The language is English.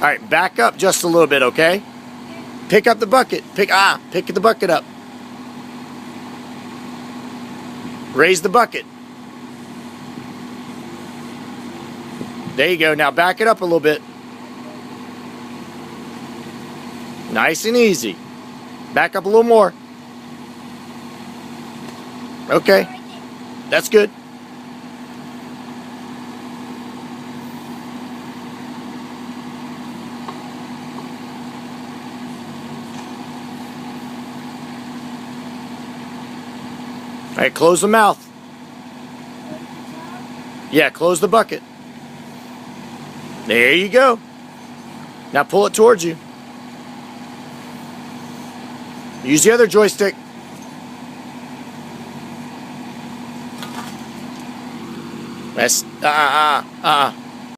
All right, back up just a little bit, okay? Pick up the bucket. Pick the bucket up. Raise the bucket. There you go. Now back it up a little bit. Nice and easy. Back up a little more. Okay. That's good. All right, close the mouth. Yeah, close the bucket. There you go. Now pull it towards you. Use the other joystick. That's